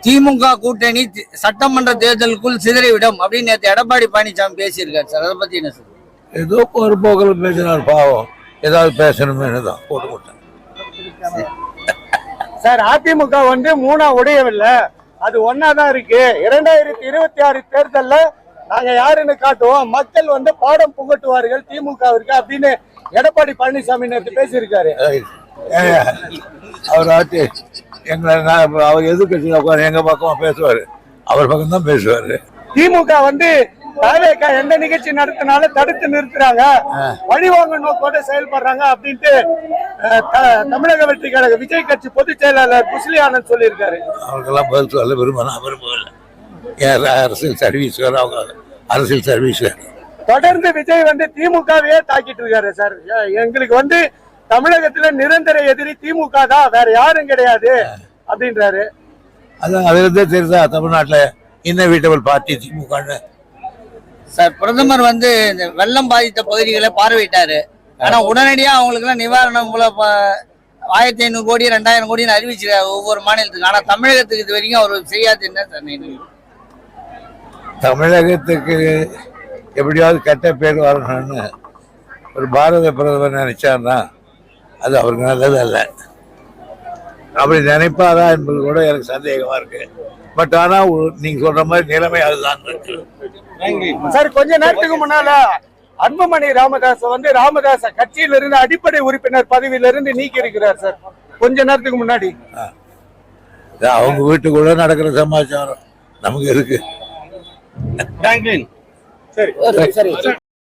திமுக கூட்டணி சட்டமன்ற தேர்தலுக்குள் சிதறிவிடும் அப்படின்னு நேற்று எடப்பாடி பழனிசாமி பேசியிருக்காரு சார். அதை பத்தி என்ன சார்? ஏதோ ஒரு போக்கில் பேசினார், பாவம் ஏதாவது பேசணும்னு தான் போட்டு கொடுத்தேன் சார். அதிமுக வந்து மூணா உடையவில்லை, அது ஒன்னாதான் இருக்கு. 2026 தேர்தல்ல நாங்க யாருன்னு காட்டுவோம், மக்கள் வந்து பாடம் புகட்டுவார்கள் திமுகவிற்கு அப்படின்னு எடப்பாடி பழனிசாமி நேற்று பேசியிருக்காரு. அவர் ஆட்சி எங்களை அவர் எதிர்கட்சியில் உட்காந்து எங்க பக்கமா பேசுவாரு, அவர் பக்கம் தான் பேசுவாரு. திமுக வந்து தாவேகா எந்த நிகழ்ச்சி நடத்தினாலும் தடுத்து நிறுத்துறாங்க, வழிவாங்க நோக்கோட செயல்படுறாங்க அப்படின்ட்டு தமிழக வெற்றி கழக விஜய் கட்சி பொதுச் செயலாளர் குஸ்லி ஆனந்த் சொல்லியிருக்காரு. அவருக்கெல்லாம் பதில் சொல்ல விரும்பவில்லை. அரசியல் சர்வீஸ் வேறு, அவங்க அரசியல் சர்வீஸ் வேறு. தொடர்ந்து விஜய் வந்து திமுகவையே தாக்கிட்டு இருக்காரு சார். எங்களுக்கு வந்து தமிழகத்துல நிரந்தர எதிரி திமுக தான், வேற யாரும் கிடையாது அப்படின்றாரு. அதான் அதுல இருந்தே தெரியுதா தமிழ்நாட்டுல இன்னவிட்டபிள் பார்ட்டி திமுக சார். பிரதமர் வந்து இந்த வெள்ளம் பாதித்த பகுதிகளை பார்வையிட்டாரு. ஆனா உடனடியா அவங்களுக்கு எல்லாம் நிவாரணம் போல 1500 கோடி 2000 கோடின்னு அறிவிச்சிருக்காரு ஒவ்வொரு மாநிலத்துக்கு. ஆனா தமிழகத்துக்கு இது வரைக்கும் அவர் செய்யாது. என்ன சார்? தமிழகத்துக்கு எப்படியாவது கெட்ட பேர் வரணும்னு ஒரு பாரத பிரதமர் நினைச்சார்னா அது அவருக்கு நல்லது அல்ல. அப்படி நினைப்பாரா என்பது கூட எனக்கு சந்தேகமா இருக்கு. பட் ஆனா நீங்க சொல்ற மாதிரி நிலைமை அதுதான் இருக்கு சார். கொஞ்ச நேரத்துக்கு முன்னால அன்புமணி ராமதாஸ் வந்து ராமதாஸ் கட்சியிலிருந்து அடிப்படை உறுப்பினர் பதவியிலிருந்து நீக்கி இருக்கிறார் சார். கொஞ்ச நேரத்துக்கு முன்னாடி அவங்க வீட்டுக்குள்ள நடக்கிற சமாச்சாரம் நமக்கு இருக்கு. சரி.